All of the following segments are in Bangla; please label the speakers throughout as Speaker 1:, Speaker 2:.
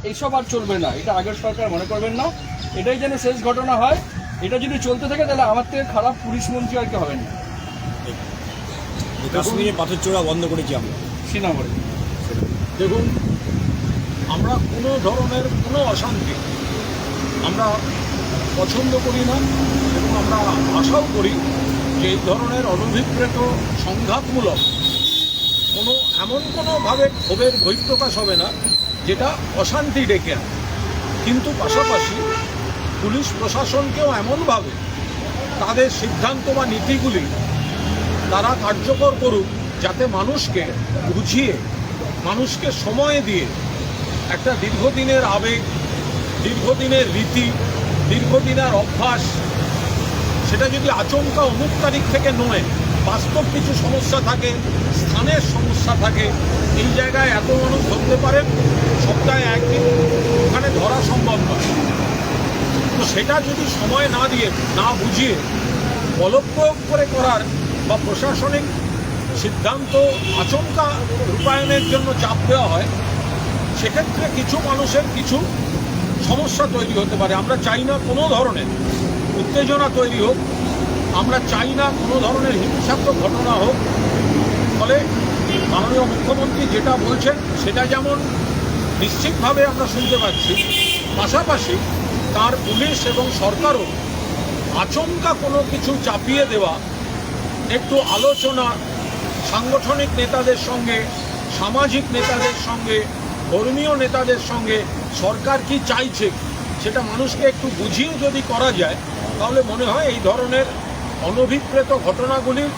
Speaker 1: এইসব আর চলবে না, এটা আগের সরকার মনে করবেন না, এটাই যেন শেষ ঘটনা হয়। এটা যদি চলতে থাকে তাহলে আমার থেকে খারাপ পুলিশ মন্ত্রী আর কি হবেন না।
Speaker 2: কাশ্মীরে পাথর ছোড়া বন্ধ করেছি আমরা
Speaker 1: শ্রীনগরে।
Speaker 3: দেখুন, আমরা কোনো ধরনের কোনো অশান্তি আমরা পছন্দ করি না এবং আমরা আশাও করি যে এই ধরনের অনভিপ্রেত সংঘাতমূলক এমন কোনোভাবে ক্ষোভের বহিঃপ্রকাশ হবে না যেটা অশান্তি ডেকে আনে। কিন্তু পাশাপাশি পুলিশ প্রশাসনকেও এমনভাবে তাদের সিদ্ধান্ত বা নীতিগুলি তারা কার্যকর করুক যাতে মানুষকে বুঝিয়ে, মানুষকে সময় দিয়ে একটা দীর্ঘদিনের আবেগ, দীর্ঘদিনের রীতি, দীর্ঘদিনের অভ্যাস, সেটা যদি আচমকা অমুক তারিখ থেকে নয়, বাস্তব কিছু সমস্যা থাকে, স্থানের সমস্যা থাকে, এই জায়গায় এত মানুষ ধরতে পারেন, সপ্তাহে একদিন ওখানে ধরা সম্ভব নয়। তো সেটা যদি সময় না দিয়ে, না বুঝিয়ে বলপ্রয়োগ করে করার বা প্রশাসনিক সিদ্ধান্ত আচমকা রূপায়ণের জন্য চাপ দেওয়া হয়, সেক্ষেত্রে কিছু মানুষের কিছু সমস্যা তৈরি হতে পারে। আমরা চাই না কোনো ধরনের উত্তেজনা তৈরি হোক, আমরা চাই না কোনো ধরনের হিংসাত্মক ঘটনা হোক। ফলে মাননীয় মুখ্যমন্ত্রী যেটা বলছেন সেটা যেমন নিশ্চিতভাবে আমরা শুনতে পাচ্ছি, পাশাপাশি তার পুলিশ এবং সরকারও আচমকা কোনো কিছু চাপিয়ে দেওয়া, একটু আলোচনা সাংগঠনিক নেতাদের সঙ্গে, সামাজিক নেতাদের সঙ্গে, ধর্মীয় নেতাদের সঙ্গে সরকার কি চাইছে সেটা মানুষকে একটু বুঝিয়ে যদি করা যায়, তাহলে মনে হয় এই ধরনের অনভিপ্রেত ঘটনাগুলির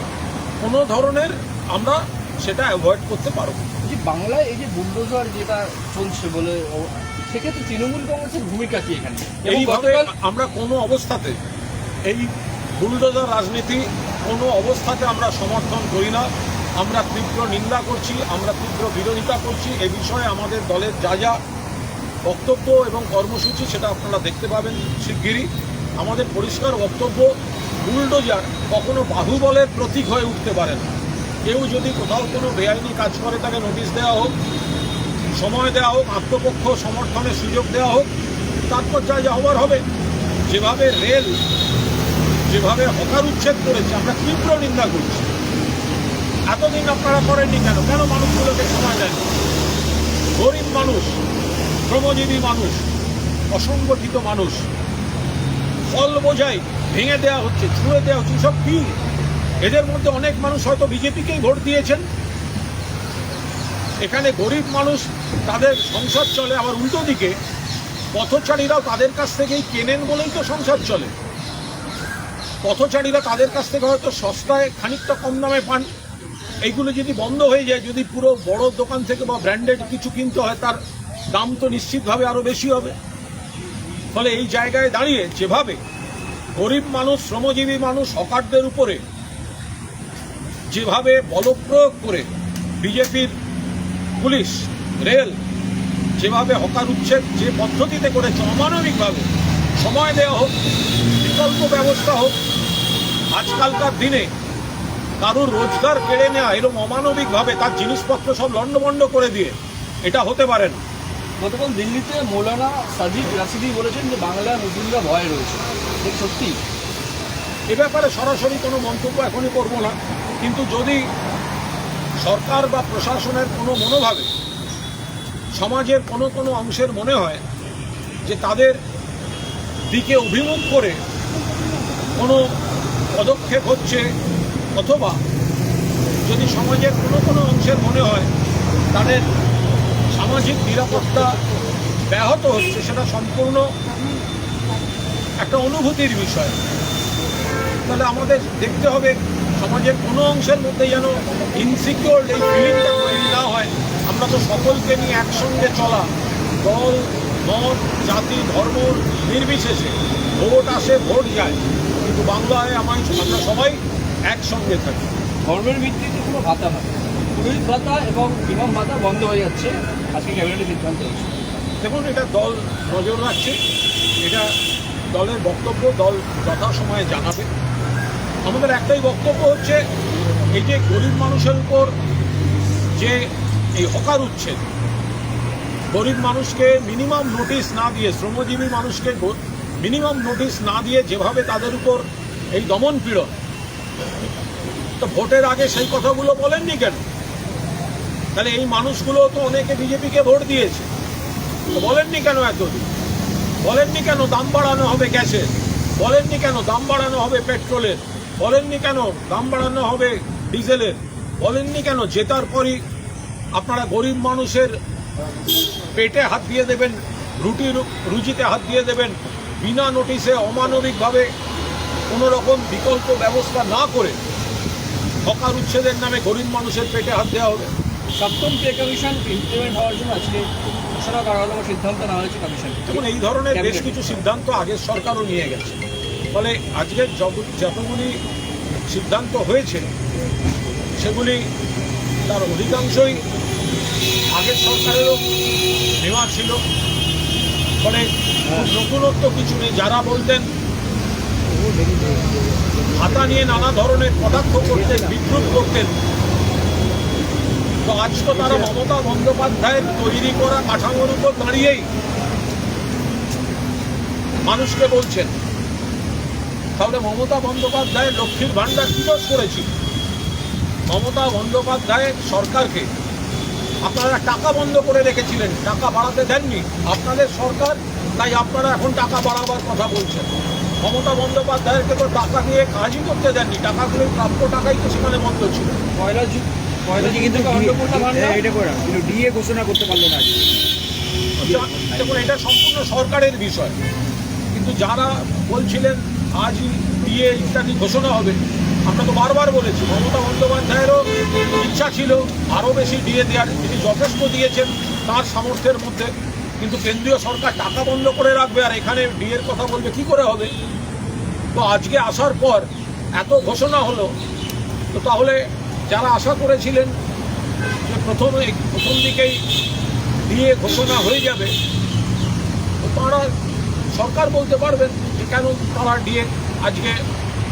Speaker 3: কোনো ধরনের আমরা সেটা অ্যাভয়েড করতে পারব।
Speaker 1: যে বাংলায় এই যে বুলডোজার যেটা চলছে বলে, সেক্ষেত্রে তৃণমূল কংগ্রেসের ভূমিকা কি এখানে?
Speaker 3: এইভাবে আমরা কোনো অবস্থাতে এই বুলডোজার রাজনীতি কোনো অবস্থাতে আমরা সমর্থন করি না। আমরা তীব্র নিন্দা করছি, আমরা তীব্র বিরোধিতা করছি। এ বিষয়ে আমাদের দলের যা যা বক্তব্য এবং কর্মসূচি সেটা আপনারা দেখতে পাবেন শিগগিরই। আমাদের পরিষ্কার বক্তব্য, বুলডোজার কখনো বাহুবলের প্রতীক হয়ে উঠতে পারে না। কেউ যদি কোথাও কোনো বেআইনি কাজ করে তাকে নোটিশ দেওয়া হোক, সময় দেওয়া হোক, আত্মপক্ষ সমর্থনের সুযোগ দেওয়া হোক, তারপর যা যা হবার হবে। যেভাবে রেল যেভাবে হকার উচ্ছেদ করেছে আমরা তীব্র নিন্দা করছি। এতদিন আপনারা করেননি কেন? কেন মানুষগুলোকে সময় দেন? গরিব মানুষ, শ্রমজীবী মানুষ, অসংগঠিত মানুষ, ফল বোঝাই ভেঙে দেওয়া হচ্ছে, ছুঁড়ে দেওয়া হচ্ছে। সব কি? এদের মধ্যে অনেক মানুষ হয়তো বিজেপিকেই ভোট দিয়েছেন। এখানে গরিব মানুষ, তাদের সংসার চলে। আবার উল্টো দিকে পথচারীরাও তাদের কাছ থেকেই কেনেন বলেই তো সংসার চলে। পথচারীরা তাদের কাছ থেকে হয়তো সস্তায় খানিকটা কম দামে পান। এইগুলো যদি বন্ধ হয়ে যায়, যদি পুরো বড় দোকান থেকে বা ব্র্যান্ডেড কিছু কিনতে হয়, তার দাম তো নিশ্চিতভাবে আরও বেশি হবে। ফলে এই জায়গায় দাঁড়িয়ে যেভাবে গরিব মানুষ, শ্রমজীবী মানুষ, হকারদের উপরে যেভাবে বলপ্রয়োগ করে বিজেপির পুলিশ, রেল যেভাবে হকার উচ্ছেদ যে পদ্ধতিতে করেছে, অমানবিকভাবে, সময় দেওয়া হোক, বিকল্প ব্যবস্থা হোক। আজকালকার দিনে কারোর রোজগার কেড়ে নেওয়া এরকম অমানবিকভাবে তার জিনিসপত্র সব লণ্ডভণ্ড করে দিয়ে, এটা হতে পারে না।
Speaker 1: গতকাল দিল্লিতে মৌলানা সাজিদ রাশিদি বলেছেন যে বাংলায় মুসলিমরা ভয়ে রয়েছে, সত্যি?
Speaker 3: এ ব্যাপারে সরাসরি কোনো মন্তব্য এখনই করব না, কিন্তু যদি সরকার বা প্রশাসনের কোনো মনোভাবে সমাজের কোনো অংশের মনে হয় যে তাদের দিকে অভিমুখ করে কোনো পদক্ষেপ হচ্ছে, অথবা যদি সমাজের কোনো অংশের মনে হয় তাদের সামাজিক নিরাপত্তা ব্যাহত হচ্ছে, সেটা সম্পূর্ণ একটা অনুভূতির বিষয়। তাহলে আমাদের দেখতে হবে সমাজের কোনো অংশের মধ্যে যেন ইনসিকিউর এই ফিলিংটা তৈরি না হয়। আমরা তো সকলকে নিয়ে একসঙ্গে চলা, দল, মত, জাতি, ধর্ম নির্বিশেষে ভোট আসে, ভোট যায়, কিন্তু বাংলায় আমরা সবাই একসঙ্গে থাকি।
Speaker 1: ধর্মের ভিত্তিতে কোনো ভাতা নয়, পুরোহিত ভাতা এবং ইমাম ভাতা বন্ধ হয়ে যাচ্ছে, আজকে ক্যাবিনেটের সিদ্ধান্ত হয়েছে।
Speaker 3: দেখুন, এটা দল নজর রাখছে, এটা দলের বক্তব্য, দল যথাসময়ে জানাবে। আমাদের একটাই বক্তব্য হচ্ছে, এই যে গরিব মানুষের উপর যে এই হকার উচ্ছেদ, গরিব মানুষকে মিনিমাম নোটিশ না দিয়ে, শ্রমজীবী মানুষকে মিনিমাম নোটিশ না দিয়ে যেভাবে তাদের উপর এই দমন পীড়ন, তো ভোটের আগে সেই কথাগুলো বলেননি কেন? তাহলে এই মানুষগুলো তো অনেকে বিজেপিকে ভোট দিয়েছে, তো বলেননি কেন এতদিন? বলেননি কেন দাম বাড়ানো হবে গ্যাসের? বলেননি কেন দাম বাড়ানো হবে পেট্রোলের? বলেননি কেন দাম বাড়ানো হবে ডিজেলের? বলেননি কেন জেতার পরই আপনারা গরিব মানুষের পেটে হাত দিয়ে দেবেন, রুজিতে হাত দিয়ে দেবেন, বিনা নোটিশে অমানবিকভাবে কোনো রকম বিকল্প ব্যবস্থা না করে হকার উচ্ছেদের নামে গরিব মানুষের পেটে হাত দেওয়া হবে?
Speaker 1: সপ্তম পে কমিশন ইমপ্লিমেন্ট হওয়ার জন্য আজকে ঘোষণা করা হলো, সিদ্ধান্ত নেওয়া হয়েছে কমিশন।
Speaker 3: দেখুন, এই ধরনের বেশ কিছু সিদ্ধান্ত আগের সরকারও নিয়ে গেছে, ফলে আজকে যতগুলি সিদ্ধান্ত হয়েছে সেগুলি তার অধিকাংশই আগের সরকারেরও নেওয়া ছিল, ফলে নতুনত্ব কিছু নেই। যারা বলতেন ভাতা নিয়ে নানা ধরনের পদার্থ করতেন, বিদ্রুপ করতেন, তো আজ তো তারা মমতা বন্দ্যোপাধ্যায়ের তৈরি করা কাঠামোর উপর দাঁড়িয়েই মানুষকে বলছেন। তাহলে মমতা বন্দ্যোপাধ্যায়ের লক্ষ্মীর ভাণ্ডার কি দোষ করেছি? মমতা বন্দ্যোপাধ্যায়ের সরকারকে আপনারা টাকা বন্ধ করে রেখেছিলেন, টাকা বাড়াতে দেননি আপনাদের সরকার, তাই আপনারা এখন টাকা বাড়াবার কথা বলছেন। মমতা বন্দ্যোপাধ্যায়কে তো টাকা দিয়ে কাজই করতে দেননি, টাকাগুলো প্রাপ্য টাকাই তো সেখানে বন্ধ ছিল।
Speaker 2: কিন্তু ডিএ ঘোষণা করতে পারলো না।
Speaker 3: দেখুন, এটা সম্পূর্ণ সরকারের বিষয়, কিন্তু যারা বলছিলেন আজই ডিএ ইত্যাদি ঘোষণা হবে, আমরা তো বারবার বলেছি মমতা বন্দ্যোপাধ্যায়েরও ইচ্ছা ছিল আরও বেশি ডিএ দেওয়ার, তিনি যথেষ্ট দিয়েছেন তার সামর্থ্যের মধ্যে, কিন্তু কেন্দ্রীয় সরকার টাকা বন্ধ করে রাখবে আর এখানে ডিএর কথা বলবে, কি করে হবে? তো আজকে আসার পর এত ঘোষণা হলো, তো তাহলে যারা আশা করেছিলেন যে প্রথম দিকেই ডিএ ঘোষণা হয়ে যাবে, তো তারা সরকার বলতে পারবেন যে কেন তারা ডিএ আজকে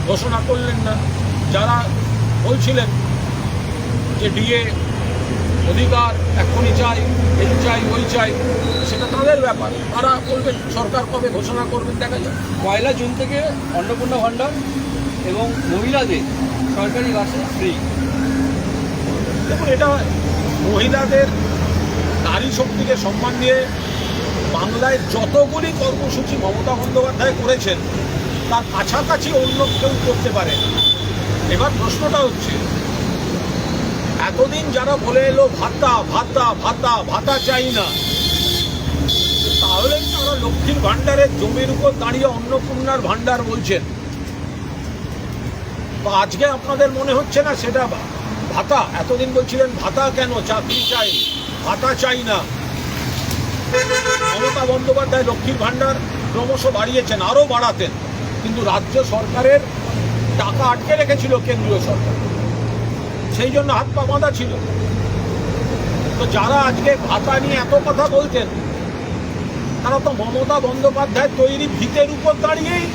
Speaker 3: ঘোষণা করলেন না। যারা বলছিলেন যে ডিএ অধিকার এখনই চাই, এই চাই, ওই চাই, সেটা তাদের ব্যাপার, তারা বলবেন সরকার কবে ঘোষণা করবেন দেখা যায়।
Speaker 1: 1 জুন থেকে অন্নপূর্ণা ভাণ্ডার এবং মহিলাদের সরকারি বাসে ফ্রি।
Speaker 3: দেখুন, এটা মহিলাদের নারী শক্তিকে সম্মান দিয়ে বাংলায় যতগুলি কর্মসূচি মমতা বন্দ্যোপাধ্যায় করেছেন তার কাছাকাছি অন্য কেউ করতে পারে। এবার প্রশ্নটা হচ্ছে, এতদিন যারা বলে এলো ভাতা ভাতা ভাতা ভাতা চাই না, তাহলে তারা লক্ষ্মীর ভাণ্ডারের জমির উপর দাঁড়িয়ে অন্নপূর্ণার ভাণ্ডার বলছেন, তো আজকে আপনাদের মনে হচ্ছে না সেটা ভাতা? এতদিন বলছিলেন ভাতা কেন, চাকরি চাই, ভাতা চাই না। মমতা বন্দ্যোপাধ্যায় লক্ষ্মীর ভাণ্ডার ক্রমশ বাড়িয়েছেন, আরও বাড়াতেন, কিন্তু রাজ্য সরকারের টাকা আটকে রেখেছিল কেন্দ্রীয় সরকার, সেই জন্য হাত পা বাঁধা ছিল। তো যারা আজকে ভাতা নিয়ে এত কথা বলতেন, তারা তো মমতা বন্দ্যোপাধ্যায় তৈরি ভিতের উপর দাঁড়িয়েই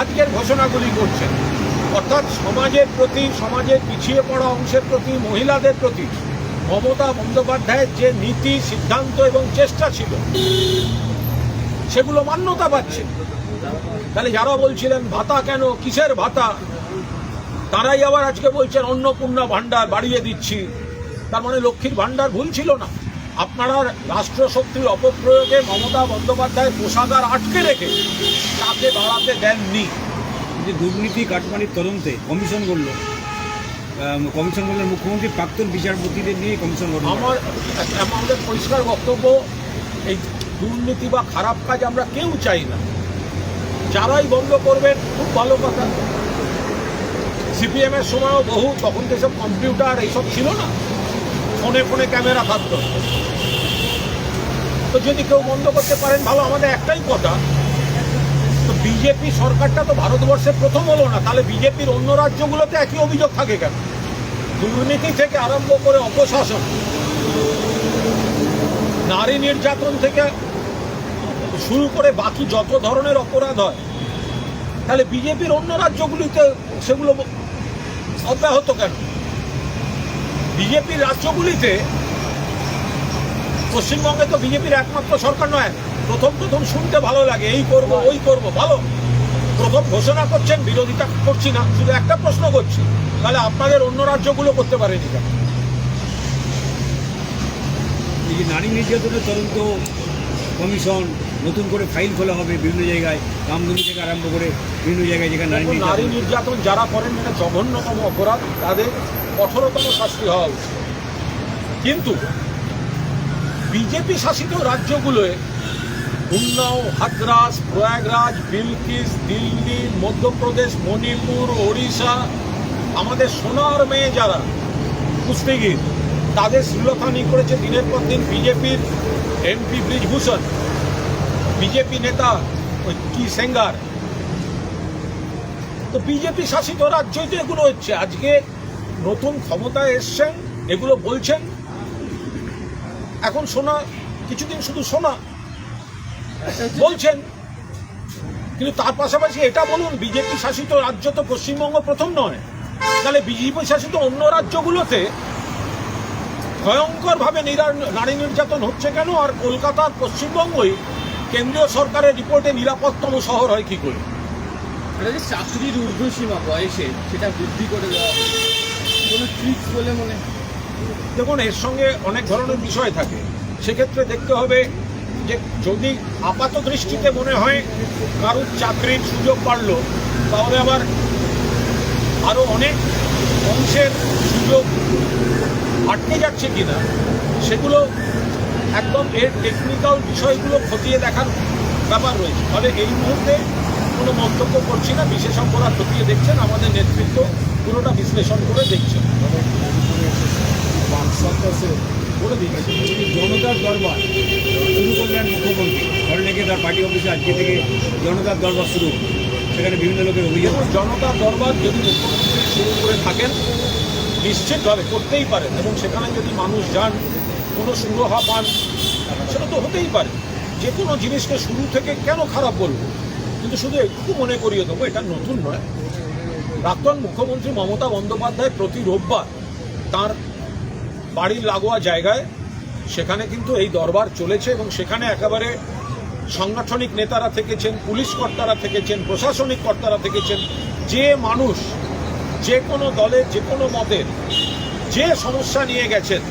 Speaker 3: আজকের ঘোষণাগুলি করছেন, অর্থাৎ সমাজের প্রতি, সমাজের পিছিয়ে পড়া অংশের প্রতি, মহিলাদের প্রতি মমতা বন্দ্যোপাধ্যায়ের যে নীতি, সিদ্ধান্ত এবং চেষ্টা ছিল সেগুলো মান্যতা পাচ্ছে। তাহলে যারা বলছিলেন ভাতা কেন, কিসের ভাতা, তারাই আবার আজকে বলছেন অন্নপূর্ণা ভাণ্ডার বাড়িয়ে দিচ্ছি। তার মানে লক্ষ্মীর ভাণ্ডার ভুল ছিল না, আপনারা রাষ্ট্রশক্তির অপপ্রয়োগে মমতা বন্দ্যোপাধ্যায়ের কোষাগার আটকে রেখে তাকে বাড়াতে দেননি।
Speaker 2: যে দুর্নীতি কাটমানির তদন্তে কমিশন করলো মুখ্যমন্ত্রী প্রাক্তন বিচারপতিদের নিয়ে কমিশন করলো।
Speaker 3: আমাদের পরিষ্কার বক্তব্য, এই দুর্নীতি বা খারাপ কাজ আমরা কেউ চাই না, যারাই বন্ধ করবেন খুব ভালো কথা। সিপিএমের সময়ও বহু, তখন তো সব কম্পিউটার এইসব ছিল না, ফোনে ফোনে ক্যামেরা থাকতো, তো যদি কেউ বন্ধ করতে পারেন ভালো। আমাদের একটাই কথা, তো বিজেপি সরকারটা তো ভারতবর্ষে প্রথম হলো না, তাহলে বিজেপির অন্য রাজ্যগুলোতে একই অভিযোগ থাকে কেন? দুর্নীতি থেকে আরম্ভ করে অপশাসন, নারী নির্যাতন থেকে শুরু করে বাকি যত ধরনের অপরাধ হয়, তাহলে বিজেপির অন্য রাজ্যগুলিতে সেগুলো অব্যাহত কেন? বিজেপির রাজ্যগুলিতে পশ্চিমবঙ্গে তো বিজেপির একমাত্র সরকার নয়। প্রথম শুনতে ভালো লাগে, এই করব ওই করব, ভালো। প্রথম ঘোষণা করছেন, বিরোধিতা করছি না, শুধু একটা প্রশ্ন করছি, তাহলে আপনাদের অন্য রাজ্যগুলো করতে পারেনি কেন?
Speaker 2: এই যে নারী নির্যাতনের তদন্ত কমিশন নতুন করে ফাইল খোলা হবে বিভিন্ন জায়গায়, রামধনু থেকে আরম্ভ করে বিভিন্ন জায়গায় যেখানে
Speaker 3: নারী নির্যাতন যারা করেন এটা জঘন্যতম অপরাধ, তাদের কঠোরতম শাস্তি হওয়া উচিত। কিন্তু বিজেপি শাসিত রাজ্যগুলোয় উন্নাও, হাথরাস, প্রয়াগরাজ, বিলকিস, দিল্লি, মধ্যপ্রদেশ, মণিপুর, ওড়িশা, আমাদের সোনার মেয়ে যারা কুস্তিগির, তাদের শ্লীলতাহানি করেছে দিনের পর দিন বিজেপির এমপি ব্রিজভূষণ, বিজেপি নেতা ওই কি সেঙ্গার। তো বিজেপি শাসিত রাজ্যই তো এগুলো হচ্ছে। আজকে নতুন ক্ষমতায় এসছেন, এগুলো বলছেন, এখন শোনা, কিছুদিন শুধু শোনা বলছেন, কিন্তু তার পাশাপাশি এটা বলুন, বিজেপি শাসিত রাজ্য তো পশ্চিমবঙ্গ প্রথম নয়, তাহলে বিজেপি শাসিত অন্য রাজ্যগুলোতে ভয়ঙ্করভাবে নারী নির্যাতন হচ্ছে কেন? আর কলকাতার পশ্চিমবঙ্গই কেন্দ্রীয় সরকারের রিপোর্টে নিরাপত্তম শহর হয় কি করে?
Speaker 1: চাকরির ঊর্ধ্বসীমা বয়সে সেটা বৃদ্ধি করে দেওয়া হবে, কোনো ট্রিক্স বলে মনে?
Speaker 3: দেখুন, এর সঙ্গে অনেক ধরনের বিষয় থাকে। সেক্ষেত্রে দেখতে হবে যে যদি আপাত দৃষ্টিতে মনে হয় কারোর চাকরির সুযোগ বাড়ল, তাহলে আবার আরও অনেক অংশের সুযোগ আটকে যাচ্ছে কিনা, সেগুলো একদম এর টেকনিক্যাল বিষয়গুলো খতিয়ে দেখার ব্যাপার রয়েছে। ফলে এই মুহূর্তে কোনো মন্তব্য করছি না, বিশেষজ্ঞরা খতিয়ে দেখছেন, আমাদের নেতৃত্ব পুরোটা বিশ্লেষণ করে দেখছেন।
Speaker 2: করে দিয়েছে জনতার দরবার শুরু করলেন মুখ্যমন্ত্রী, ঘরে লেগে তার পার্টি অফিসে আজকে থেকে জনতার দরবার শুরু, সেখানে বিভিন্ন লোকের অভিযোগ।
Speaker 3: জনতার দরবার যদি মুখ্যমন্ত্রী শুরু করে থাকেন, নিশ্চিতভাবে করতেই পারেন, এবং সেখানে যদি মানুষ যান, কোনো সুরাহা পান, সেটা তো হতেই পারে। যে কোনো জিনিসকে শুরু থেকে কেন খারাপ বলবো, কিন্তু শুধু একটু মনে করিয়ে দেবো, এটা নতুন নয়। প্রাক্তন মুখ্যমন্ত্রী মমতা বন্দ্যোপাধ্যায় প্রতি রোববার তার বাড়ির লাগোয়া জায়গায় সেখানে কিন্তু এই দরবার চলেছে, এবং সেখানে একেবারে সাংগঠনিক নেতারা থেকেছেন, পুলিশ কর্তারা থেকেছেন, প্রশাসনিক কর্তারা থেকেছেন। যে মানুষ যে কোনো দলের, যে কোনো মতের যে সমস্যা নিয়ে গেছেন,